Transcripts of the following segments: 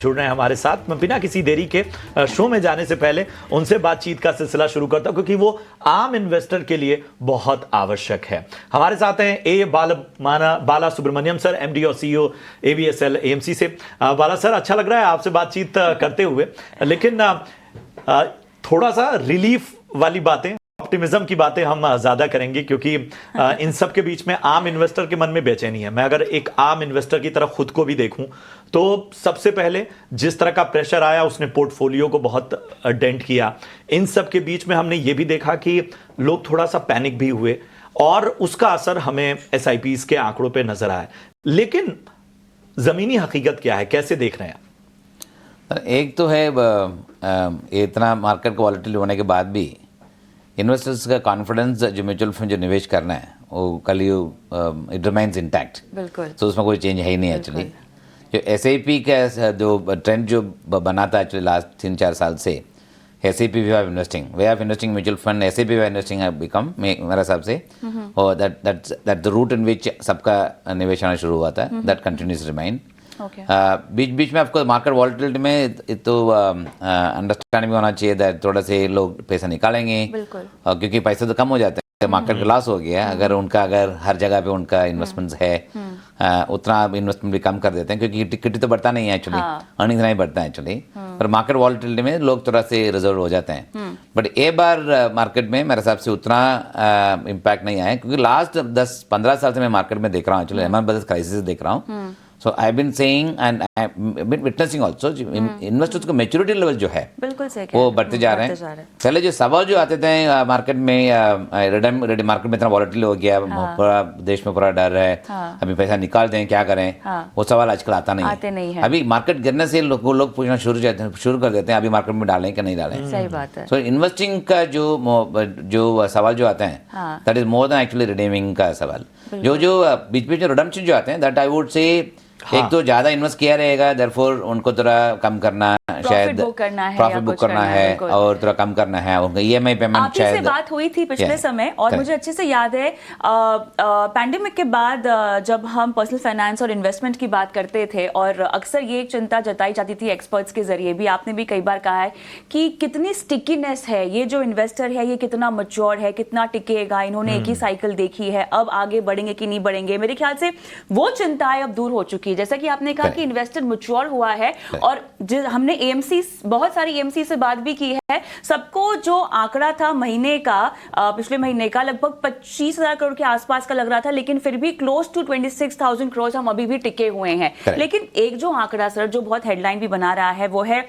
जुड़ रहे हैं हमारे साथ। मैं बिना किसी देरी के शो में जाने से पहले उनसे बातचीत का सिलसिला शुरू करता हूं क्योंकि वो आम इन्वेस्टर के लिए बहुत आवश्यक है। हमारे साथ हैं बाला सुब्रमण्यम सर, एमडी और सीईओ एवीएसएल एएमसी से। बाला सर, अच्छा लग रहा है आपसे बातचीत करते हुए, लेकिन थोड़ा सा रिलीफ वाली बातें, ऑप्टिमिज्म की बातें हम ज्यादा करेंगे क्योंकि इन सब के बीच में आम इन्वेस्टर के मन में बेचैनी है। मैं अगर एक आम इन्वेस्टर की तरफ खुद को भी देखूं तो सबसे पहले जिस तरह का प्रेशर आया उसने पोर्टफोलियो को बहुत डेंट किया। इन सब के बीच में हमने ये भी देखा कि लोग थोड़ा सा पैनिक भी हुए और उसका असर हमें एसआईपीज के आंकड़ों पे नजर आया। लेकिन जमीनी हकीकत क्या है, कैसे देख रहे हैं आप? एक तो है इतना मार्केट को वॉलेटिल होने के बाद भी इन्वेस्टर्स का कॉन्फिडेंस जो म्यूचुअल फंड जो निवेश करना है वो कल इट रिमाइंस इंटैक्ट। बिल्कुल। तो उसमें कोई चेंज है ही नहीं एक्चुअली। जो एसआईपी का जो ट्रेंड जो बना था एक्चुअली लास्ट 3-4 साल से, SIP way of investing mutual fund, SIP way investing have become मेरे हिसाब से, और दैट द रूट इन विच सबका निवेश आना शुरू हुआ था, दैट कंटिन्यूज रिमाइन। बीच बीच में आपको मार्केट वॉलेटिलिटी में तो अंडरस्टैंडिंग भी होना चाहिए दैट थोड़ा से लोग पैसा निकालेंगे, क्योंकि पैसा तो कम हो जाता है, मार्केट का लॉस हो गया। अगर हर जगह पे उनका इन्वेस्टमेंट्स है, उतना इन्वेस्टमेंट भी कम कर देते हैं क्योंकि इक्विटी तो बढ़ता नहीं है एक्चुअली, अर्निंग्स नहीं बढ़ता है एक्चुअली, पर मार्केट वॉलेटिलिटी में लोग थोड़ा से रिजर्व हो जाते हैं। बट ये बार मार्केट में मेरे हिसाब से उतना इम्पैक्ट नहीं आया क्योंकि लास्ट 10-15 साल से मैं मार्केट में देख रहा हूँ, एक्चुअली लहमन ब्रदर्स क्राइसिस देख रहा हूँ। So I've been saying and I've been witnessing also, investors का मेच्योरिटी लेवल जो है बिल्कुल सही वो बढ़ते जा रहे हैं। पहले जो सवाल जो आते थे मार्केट में, रेडी मार्केट में इतना वॉलेटिल हो गया, पूरा देश में पूरा डर है, अभी पैसा निकाल दें क्या करें, वो सवाल आजकल आता नहीं है। अभी मार्केट गिरने से लोग पूछना शुरू कर देते हैं अभी मार्केट में डालें कि नहीं डालें। सही बात है। सो इन्वेस्टिंग का जो सवाल जो आते हैं that is more than actually redeeming का सवाल। जो बीच बीच में रिडम्पशन जो आते हैं दैट आई वुड से एक तो ज्यादा इन्वेस्ट किया रहेगा, देयरफॉर उनको थोड़ा कम करना, शायद प्रॉफिट बुक करना है और थोड़ा कम करना है, उनका ईएमआई पेमेंट शायद। आपसे बात हुई थी पिछले समय और मुझे अच्छे से याद है पैंडेमिक के बाद जब हम पर्सनल फाइनेंस और इन्वेस्टमेंट की बात करते थे और अक्सर ये एक चिंता जताई जाती थी एक्सपर्ट्स के जरिए भी, आपने भी कई बार कहा है कि कितनी स्टिकीनेस है, ये जो इन्वेस्टर है ये कितना मैच्योर है, कितना टिकेगा, इन्होंने एक ही साइकिल देखी है, अब आगे बढ़ेंगे कि नहीं बढ़ेंगे। मेरे ख्याल से वो चिंताएं अब दूर हो चुकी है। जैसा कि आपने कहा कि इन्वेस्टर मैच्योर हुआ है और हमने एएमसी, बहुत सारी एएमसी से बात भी की है, सबको जो आंकड़ा था महीने का, पिछले महीने का लगभग 25,000 करोड़ के आसपास का लग रहा था, लेकिन फिर भी क्लोज टू 26,000 करोड़ हम अभी भी टिके हुए हैं। लेकिन एक जो आंकड़ा सर जो बहुत हेडलाइन भी बना रहा है वो है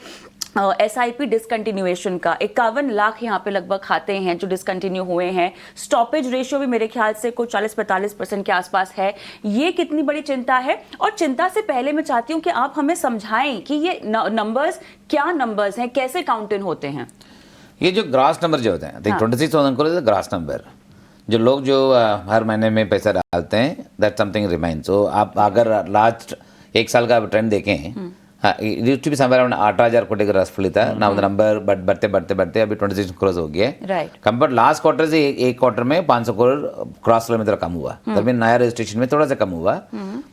एसआईपी डिसकंटिन्यूएशन का। 51 लाख यहाँ पे लगभग खाते हैं जो डिसकंटिन्यू हुए हैं। स्टॉपेज रेशियो भी मेरे ख्याल से कुछ 40-45% के आसपास है। ये कितनी बड़ी चिंता है? और चिंता से पहले मैं चाहती हूँ कि आप हमें समझाएं कि ये नंबर्स क्या नंबर्स हैं, कैसे काउंट इन होते हैं? ये जो ग्रॉस नंबर जो होते हैं 26,000 करोड़ ग्रॉस नंबर, जो लोग जो हर महीने में पैसा डालते हैं, दैट समथिंग रिमाइंस। सो आप अगर लास्ट 1 साल का ट्रेंड देखें, it used to be somewhere around 8,000 कोटी का रसफुली था। नाउ द नंबर बढ़ते अभी 26 करोड़ हो गया है। कंपेयर लास्ट क्वार्टर से एक क्वार्टर में 500 करोड़ क्रॉस किलोमीटर कम हुआ, तभी नया रजिस्ट्रेशन में थोड़ा सा कम हुआ।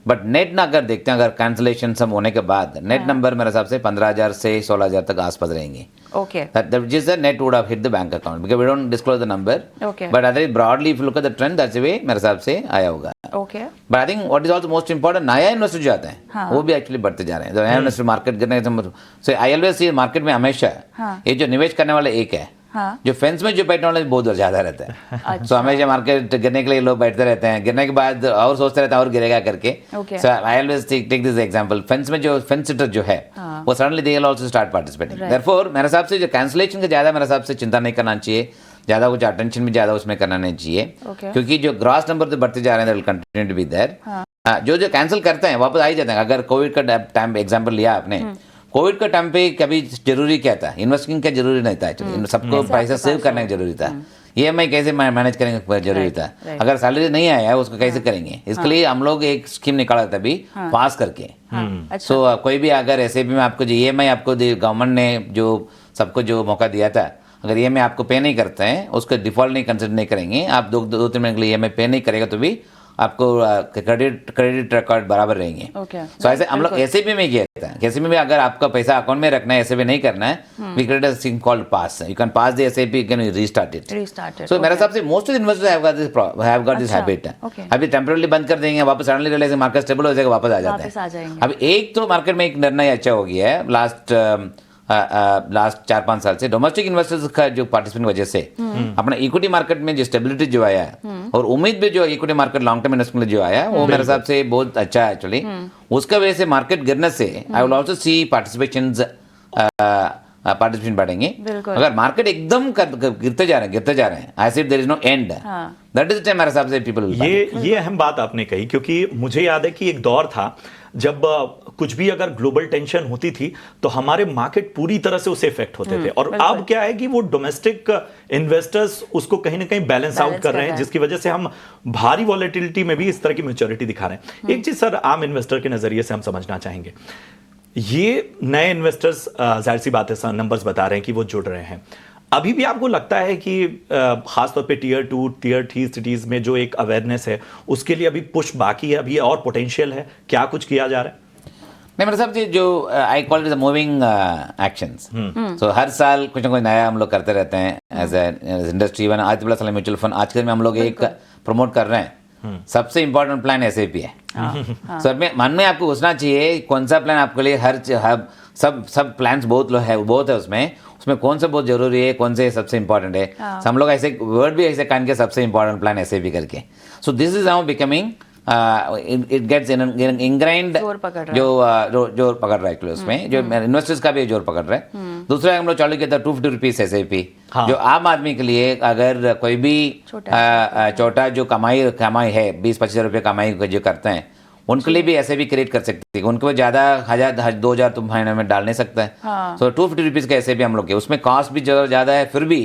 बट नेट ना अगर देखते हैं, अगर कैंसिलेशन सब होने के बाद नेट नंबर मेरे हिसाब से 15,000 से 16,000 तक आसपास रहेंगे। Okay. That which is the net would have hit the bank account because we don't disclose the number. Okay. But otherwise broadly if you look at the trend that's the way मेरे हिसाब से आया होगा। Okay. But I think what is also most important, नया investor जो आते हैं वो भी एक्चुअली बढ़ते जा रहे हैं। नया इन्वेस्टर मार्केट गिरने से आई ऑलवेज सी मार्केट में हमेशा ये जो निवेश करने वाले एक है, जो फेंस में जो बैठने वाले बहुत ज्यादा रहता है। तो हमेशा मार्केट गिरने के लिए लोग बैठते रहते हैं, गिरने के बाद और सोचते रहते हैं और गिरेगा करके। So I always take this example, fence में जो फेंस सिटर जो है वो suddenly they will also start participating. Therefore मेरे हिसाब से जो कैंसिलेशन का ज्यादा मेरे हिसाब से चिंता नहीं करना चाहिए, ज्यादा कुछ अटेंशन भी ज्यादा उसमें करना नहीं चाहिए, क्योंकि जो ग्रॉस नंबर तो बढ़ते जा रहे हैं, कंटिन्यू टू बी देयर। जो कैंसिल करते हैं वापस आ ही जाते हैं। अगर कोविड का टाइम एग्जाम्पल लिया आपने, कोविड का टाइम पे कभी जरूरी क्या था? इन्वेस्टिंग क्या जरूरी नहीं था एक्चुअली, सबको पैसा सेव करने का जरूरी था, ईएमआई कैसे मैनेज करेंगे जरूरी था, अगर सैलरी नहीं आया है उसको कैसे करेंगे, इसके लिए हम लोग एक स्कीम निकाला था अभी पास करके। सो कोई भी अगर ऐसे भी में आपको जो ईएमआई आपको गवर्नमेंट ने जो सबको जो मौका दिया था, अगर ईएमआई आपको पे नहीं करते हैं, उसको डिफॉल्ट नहीं कंसिडर नहीं करेंगे, आप 2-3 महीने के लिए ईएमआई पे नहीं करेगा तो भी आपको क्रेडिट रिकॉर्ड बराबर रहेंगे। Okay. सो ऐसे हम लोग एसआईपी में किया था। एसआईपी में अगर आपका पैसा अकाउंट में रखना है, एसआईपी नहीं करना है, we create a thing called pause. You can pause the SIP, you can restart it. So मेरे हिसाब से most of the investors have got this habit. अभी टेम्पररी बंद कर देंगे, वापस सडनली रियलाइज मार्केट स्टेबल हो जाएगा, वापस आ जाते हैं। अब एक तो मार्केट में एक निर्णय अच्छा हो गया है लास्ट 4-5 साल से, डोमेस्टिक इन्वेस्टर्स का जो पार्टिसिपेंट वजह से अपना इक्विटी मार्केट में जो स्टेबिलिटी जो आया है और उम्मीद भी जो equity market long term investment जो आया है वो मेरे हिसाब से बहुत अच्छा है एक्चुअली। उसका वजह से मार्केट गिरने से I will also see participation बढ़ेंगे। अगर मार्केट एकदम गिरते जा रहे हैं as if there is no end, that is the time मेरे हिसाब से पीपल ये अहम बात आपने कही, क्योंकि मुझे याद है कि एक दौर था जब कुछ भी अगर ग्लोबल टेंशन होती थी तो हमारे मार्केट पूरी तरह से उससे इफेक्ट होते थे, और अब क्या है कि वो डोमेस्टिक इन्वेस्टर्स उसको कहीं ना कहीं बैलेंस आउट कर रहे हैं, जिसकी वजह से हम भारी वॉलेटिलिटी में भी इस तरह की मैच्योरिटी दिखा रहे हैं। एक चीज सर आम इन्वेस्टर के नजरिए से हम समझना चाहेंगे, ये नए इन्वेस्टर्स जाहिर सी बात है नंबर्स बता रहे हैं कि वो जुड़ रहे हैं, अभी भी आपको लगता है कि खासतौर पे टियर 2 टियर 3 सिटीज में जो एक अवेयरनेस है उसके लिए अभी पुश बाकी है, अभी और पोटेंशियल है, क्या कुछ किया जा रहा है? नहीं, मेरे हिसाब से जो I call it moving actions. So हर साल कुछ ना कुछ नया हम लोग करते रहते हैं as industry. Even Aditya Birla सलाल म्यूचुअल फंड आज के दिन में हम लोग एक प्रमोट कर रहे हैं, सबसे इंपॉर्टेंट प्लान एसआईपी है। सर मन में आपको घुसना चाहिए कौन सा प्लान आपके लिए सब प्लान्स बहुत है उसमें कौन सा बहुत जरूरी है, कौन से सबसे इंपॉर्टेंट है। हम लोग ऐसे वर्ड भी ऐसे कान के सबसे इंपॉर्टेंट प्लान एसआईपी करके। So this is now becoming it gets ingrained, जोर पकड़ रहा है उसमें, जो इन्वेस्टर्स का भी जोर पकड़ रहा है। दूसरा हम लोग चालू किया था 250 रुपीज एसआईपी, जो आम आदमी के लिए अगर कोई भी छोटा जो कमाई है 20-25 रुपये कमाई जो करते हैं उनके लिए भी ऐसे भी क्रिएट कर सकते हैं। उनको ज्यादा 1000-2000 तुम महीने में डाल नहीं सकता है। सो 250 रुपीज का ऐसे भी हम लोग के उसमें कॉस्ट भी ज्यादा है, फिर भी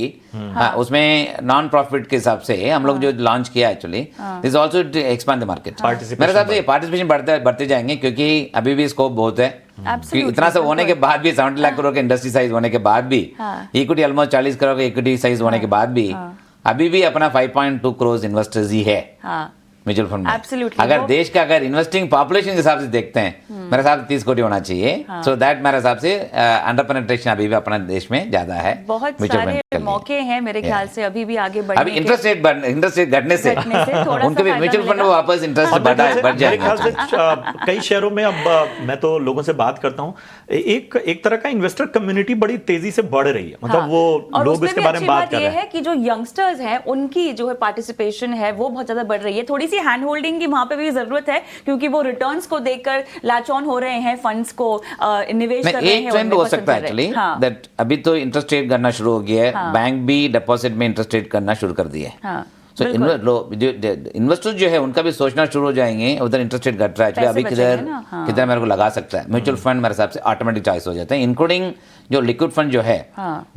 उसमें नॉन प्रॉफिट के हिसाब से हम लोग जो लॉन्च किया actually this also expand the market. मेरे हिसाब से पार्टिसिपेशन बढ़ते जाएंगे, क्योंकि अभी भी स्कोप बहुत है। इतना सब होने के बाद भी 70 लाख करोड़ का इंडस्ट्री साइज होने के बाद भी, इक्विटी ऑलमोस्ट 40 करोड़ का इक्विटी साइज होने के बाद भी अभी भी अपना 5.2 करोड़ इन्वेस्टर्स ही है म्यूचुअल फंड में। अगर देश का अगर इन्वेस्टिंग पॉपुलेशन के हिसाब से देखते हैं मेरे हिसाब से 30 कोटी होना चाहिए। सो दैट मेरे हिसाब से अंडर पेनिट्रेशन अभी भी अपने देश में ज्यादा है। बहुत सारे मौके हैं मेरे ख्याल से अभी भी आगे बढ़ने अभी इंटरेस्ट रेट घटने से उनके भी म्यूचुअल फंड में वापस इंटरेस्ट बढ़ जाएगा। कई शहरों में अब मैं तो लोगों से बात करता हूँ, एक तरह का इन्वेस्टर कम्युनिटी बड़ी तेजी से बढ़ रही है, मतलब वो लोग इसके बारे में बात कर रहे हैं कि जो यंगस्टर्स हैं उनकी जो है पार्टिसिपेशन है वो बहुत ज्यादा बढ़ रही है। थोड़ी सी हैंड होल्डिंग की वहां पे भी जरूरत है, क्योंकि वो रिटर्न्स को देखकर लैच ऑन हो रहे हैं, फंड्स को निवेश कर रहे हैं। एक ट्रेंड हो सकता है एक्चुअली दैट अभी तो इंटरेस्ट रेट करना शुरू हो गया है, बैंक भी डिपॉजिट में इंटरेस्ट रेट करना शुरू कर दिया है। सो इन्वेस्टर्स जो है उनका भी सोचना शुरू हो जाएंगे, उधर इंटरेस्ट रेट घट रहा है अभी किधर मेरे को लगा सकता है। म्यूचुअल फंड मेरे हिसाब से ऑटोमेटिक चॉइस हो जाते हैं, इंक्लूडिंग जो लिक्विड फंड जो है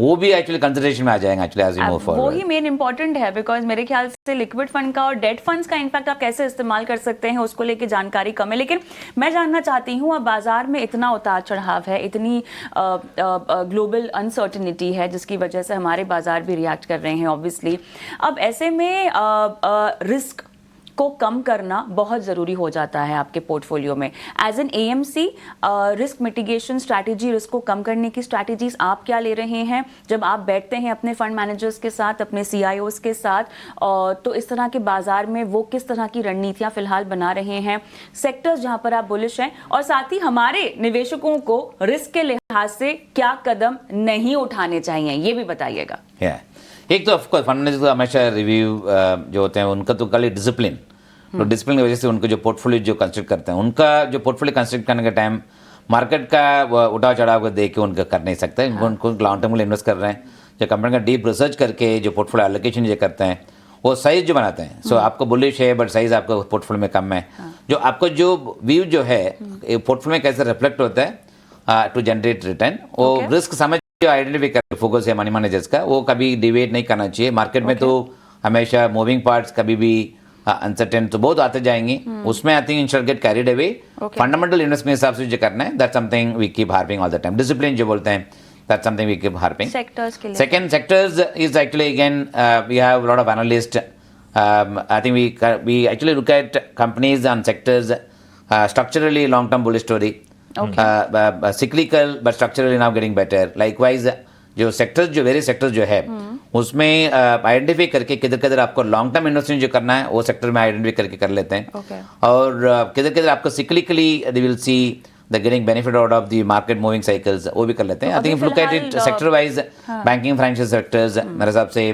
वो भी एक्चुअली कंसिडरेशन में आ जाएगा actually as we move forward. वो ही मेन इंपॉर्टेंट है, बिकॉज मेरे ख्याल से लिक्विड फंड का और डेट फंड्स का इनफैक्ट आप कैसे इस्तेमाल कर सकते हैं उसको लेके जानकारी कम है। लेकिन मैं जानना चाहती हूँ, अब बाजार में इतना उतार चढ़ाव है, इतनी ग्लोबल अनसर्टेनिटी है जिसकी वजह से हमारे बाजार भी रिएक्ट कर रहे हैं ऑब्वियसली। अब ऐसे में रिस्क को कम करना बहुत ज़रूरी हो जाता है आपके पोर्टफोलियो में। As an AMC risk mitigation strategy, risk को कम करने की स्ट्रैटेजीज आप क्या ले रहे हैं जब आप बैठते हैं अपने फंड मैनेजर्स के साथ, अपने CIOs के साथ, तो इस तरह के बाजार में वो किस तरह की रणनीतियां फिलहाल बना रहे हैं, सेक्टर्स जहां पर आप बुलिश हैं, और साथ ही हमारे निवेशकों को रिस्क के लिहाज से क्या कदम नहीं उठाने चाहिए, ये भी बताइएगा। एक तो ऑफकोर्स फंड मैनेजर हमेशा रिव्यू जो होते हैं उनका तो कल डिसिप्लिन, तो डिसिप्लिन की वजह से उनको जो पोर्टफोलियो जो कंस्ट्रक्ट करते हैं, उनका जो पोर्टफोलियो कंस्ट्रक्ट करने के टाइम मार्केट का उठाव चढ़ाव को देख के उनका कर नहीं सकते। उनको लॉन्ग टर्म के लिए इन्वेस्ट कर रहे हैं, जो कंपनी का डीप रिसर्च करके जो पोर्टफोलियो एलोकेशन जो करते हैं वो साइज जो बनाते हैं। सो आपको बुलिश है बट साइज आपका पोर्टफोलियो में कम है, जो आपको जो व्यू जो है पोर्टफोलियो में कैसे रिफ्लेक्ट होता है टू जनरेट रिटर्न, वो रिस्क समझ जो आइडेंटिफाई कर फोकस है मनी मैनेजर्स का, वो कभी डिवेट नहीं करना चाहिए। मार्केट में तो हमेशा मूविंग पार्ट्स कभी भी अनसर्टेन तो बहुत आते जाएंगे, उसमें I think ensure get carried away. Fundamental investment हिसाब से जो करना है that's something we keep harping all the time. Discipline जो बोलते हैं that's something we keep harping. Sectors के लिए second sectors is actually again we have lot of analyst I think we actually look at companies and sectors structurally long-term bullish story. Cyclical but structurally now getting better. Likewise, जो sectors जो various sectors जो है उसमें identify करके किधर किधर आपको long term investment जो करना है वो सेक्टर में आइडेंटिफाई करके कर लेते हैं और किधर किधर आपको cyclically they will see the getting benefit out of the market moving cycles वो भी कर लेते हैं. I think look at it sector wise banking financial sectors मेरे हिसाब से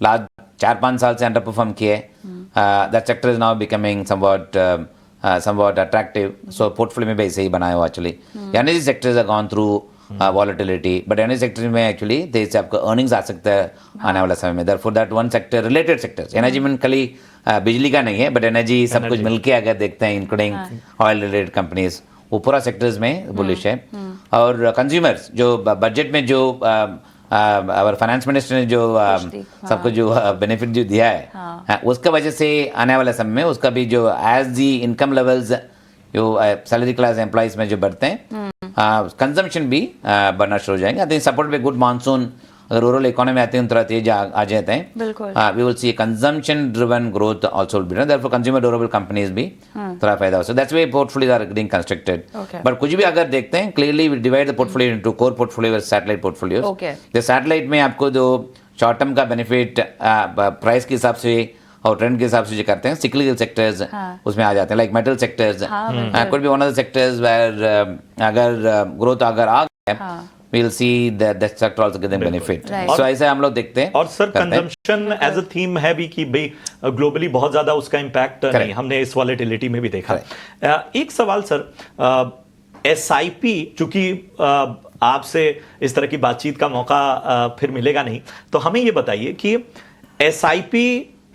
लास्ट 4-5 साल से अंडर परफॉर्म किए. That sector is now becoming somewhat attractive. So portfolio में भी ऐसे ही बनाया हुआ actually. Energy sectors are gone through volatility, but energy sector में एक्चुअली देर से आपको अर्निंग्स आ सकता है आने वाला समय में. therefore that one sector related sectors, energy में खाली बिजली का नहीं है बट एनर्जी सब कुछ मिलके अगर देखते हैं इंक्लूडिंग ऑयल रिलेटेड कंपनीज वो पूरा सेक्टर्स में बुलिश है. और कंज्यूमर्स जो बजट में जो और फाइनेंस मिनिस्टर ने जो सबको जो बेनिफिट जो दिया है उसका वजह से आने वाले समय में उसका भी जो एज दी इनकम लेवल्स जो सैलरी क्लास एम्प्लॉइज में जो बढ़ते हैं कंजम्पशन भी बढ़ना शुरू हो जाएंगे. I think support by good monsoon अगर रूरल इकोनॉमी आते हैं थोड़ा तेज आ जाते हैं we will see consumption driven growth also will be there for consumer durable companies भी थोड़ा फायदा हो. So that's way portfolios are getting constructed. But कुछ भी अगर देखते हैं clearly we divide the portfolio into core portfolio और सैटेलाइट पोर्टफोलियोज. द सैटेलाइट में आपको जो शॉर्ट टर्म का बेनिफिट प्राइस के हिसाब से और ट्रेंड के हिसाब से जो करते हैं सिक्लिकल सेक्टर्स उसमें आ जाते हैं like metal sectors could be one of the sectors where अगर ग्रोथ अगर आ गया we'll see that sector also getting benefit. So ऐसे हम लोग देखते हैं. और sir consumption as a theme है भी कि भाई ग्लोबली बहुत ज्यादा उसका इम्पैक्ट नहीं हमने इस वॉलेटिलिटी में भी देखा. एक सवाल सर, SIP चूंकि आपसे इस तरह की बातचीत का मौका फिर मिलेगा नहीं तो हमें ये बताइए कि SIP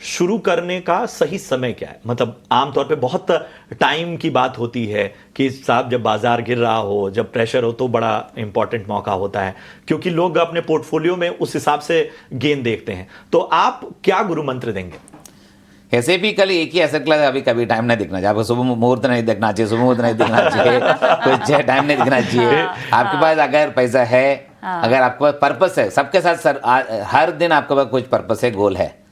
शुरू करने का सही समय क्या है. मतलब आमतौर पे बहुत टाइम की बात होती है कि साहब जब बाजार गिर रहा हो जब प्रेशर हो तो बड़ा इंपॉर्टेंट मौका होता है क्योंकि लोग अपने पोर्टफोलियो में उस हिसाब से गेन देखते हैं. तो आप क्या गुरु मंत्र देंगे? ऐसे भी कल एक ही एसेट क्लास अभी कभी टाइम नहीं दिखना चाहिए. आपको सुबह मुहूर्त नहीं देखना चाहिए, सुबह मुहूर्त नहीं दिखना चाहिए, कुछ टाइम नहीं दिखना चाहिए. आपके पास अगर पैसा है अगर आपके पास पर्पस है सबके साथ सर हर दिन आपके पास कुछ पर्पस है, गोल है.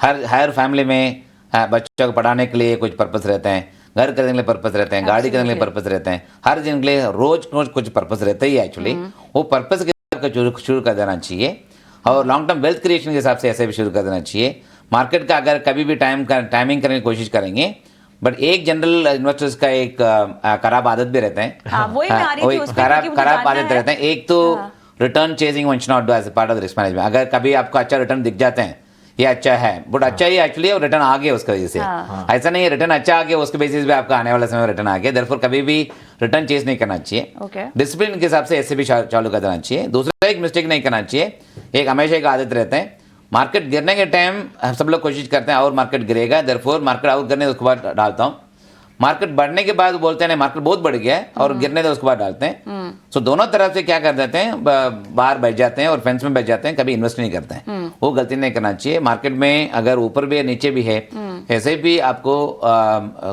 हर फैमिली में बच्चों को पढ़ाने के लिए कुछ पर्पस रहते हैं, घर खरीदने के लिए पर्पस रहते हैं, गाड़ी खरीदने के लिए पर्पस रहते हैं, हर दिन के लिए रोज कुछ पर्पस रहता ही है एक्चुअली. वो पर्पस के हिसाब शुरू कर देना चाहिए और लॉन्ग टर्म वेल्थ क्रिएशन के हिसाब से ऐसे भी शुरू कर देना चाहिए. मार्केट का अगर कभी भी टाइमिंग करने की कोशिश करेंगे बट एक जनरल इन्वेस्टर्स का एक खराब आदत भी रहता है. खराब आदत रहता है. एक तो return chasing one should not do as part of risk management. अगर कभी आपको अच्छा रिटर्न दिख जाते हैं ये अच्छा है बट अच्छा ही एक्चुअली और रिटर्न आ गया उसका वजह से ऐसा नहीं है रिटर्न अच्छा आ गया उसके बेसिस पे आपका आने वाला समय रिटर्न आ गया. देयरफॉर कभी भी रिटर्न चेज नहीं करना चाहिए. डिसिप्लिन के हिसाब से ऐसे भी चालू कर देना चाहिए. दूसरा एक मिस्टेक नहीं करना चाहिए. एक हमेशा एक आदत रहता है मार्केट गिरने के टाइम सब लोग कोशिश करते हैं और मार्केट गिरेगा देयरफॉर मार्केट आउट करने उसके बाद डालता हूँ. मार्केट बढ़ने के बाद बोलते हैं मार्केट बहुत बढ़ गया है और गिरने दो उसके बाद डालते हैं. सो दोनों तरफ से क्या कर देते हैं बाहर बैठ जाते हैं और फेंस में बैठ जाते हैं, कभी इन्वेस्ट नहीं करते हैं. वो गलती नहीं करना चाहिए. मार्केट में अगर ऊपर भी है नीचे भी है ऐसे भी आपको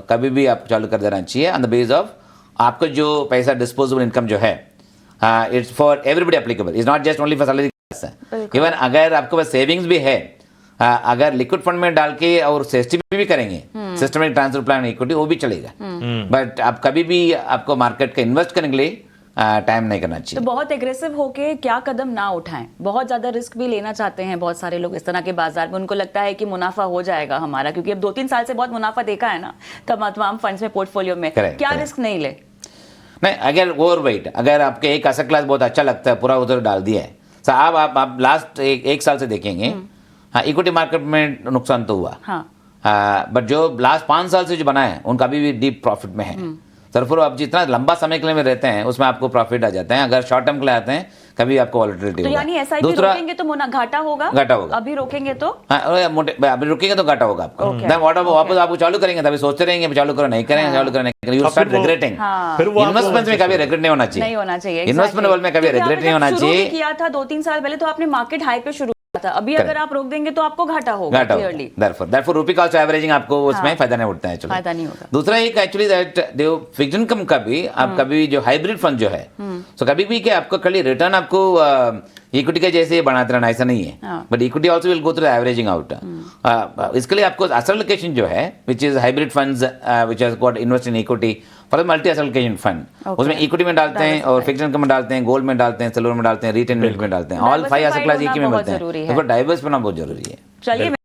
कभी भी आप चालू कर देना चाहिए ऑन द बेस ऑफ आपको जो पैसा डिस्पोजेबल इनकम जो है it's for everybody applicable, is not just only for salary. Even अगर आपके पास सेविंग्स भी है अगर लिक्विड फंड में डाल के और एसटीपी भी करेंगे सिस्टमिक ट्रांसफर प्लान इक्विटी वो भी चलेगा. बट आप कभी भी आपको मार्केट का इन्वेस्ट करने के लिए टाइम नहीं करना चाहिए. तो बहुत एग्रेसिव होके क्या कदम ना उठाएं. बहुत ज्यादा रिस्क भी लेना चाहते हैं बहुत सारे लोग इस तरह के बाजार में. उनको लगता है कि मुनाफा हो जाएगा हमारा क्योंकि अब 2-3 साल से बहुत मुनाफा देखा है ना तमाम फंड्स में पोर्टफोलियो में. क्या रिस्क नहीं ले? नहीं अगर ओवरवेट अगर आपके एक एसेट क्लास बहुत अच्छा लगता है पूरा उधर डाल दिया है. आप लास्ट एक साल से देखेंगे हाँ इक्विटी मार्केट में नुकसान तो हुआ बट जो लास्ट 5 साल से जो बना है उनका अभी भी डीप प्रॉफिट में है. तherefore आप जितना लंबा समय के लिए में रहते हैं उसमें आपको प्रॉफिट आ जाते हैं. अगर शॉर्ट टर्म के लिए आते हैं कभी आपको वॉलेटिलिटी होगा. यानी एसआईपी रोकेंगे तो घाटा होगा. अभी रोकेंगे तो अभी रोकेंगे तो घाटा होगा आपको. वापस आपको चालू करेंगे तभी सोचते रहेंगे चालू करो नहीं करेंगे चालू करें यू स्टार्ट रिग्रेटिंग. इन्वेस्टमेंट में कभी रिग्रेट नहीं होना चाहिए. इन्वेस्टमेंट वर्ल्ड में कभी रिग्रेट नहीं होना चाहिए. किया था 2-3 साल पहले तो आपने मार्केट हाई पे शुरू था. अभी अगर आप रोक देंगे तो आपको घाटा होगा. Therefore रुपी कॉस्ट एवरेजिंग आपको उसमें फायदा नहीं उठता है. फायदा नहीं होगा. दूसरा एक एक्चुअली दैट फिक्स्ड इनकम का भी आप कभी जो हाइब्रिड फंड जो है सो कभी भी क्या आपको खाली रिटर्न आपको इक्विटी के जैसे ये बनाते रहना ऐसा नहीं है, हाँ। But equity also will go through averaging out. इसके लिए आपको असल लोकेशन जो है which is hybrid funds which has got invest in equity for multi असल लोकेशन फंड, उसमें इक्विटी में डालते हैं और फिक्स्ड इनकम में डालते हैं, गोल्ड में डालते हैं, सिल्वर में डालते हैं, रिटेन में डालते हैं, ऑल 5 asset class एक ही में मिलते हैं। तो डाइवर्स होना बहुत जरूरी है। चलिए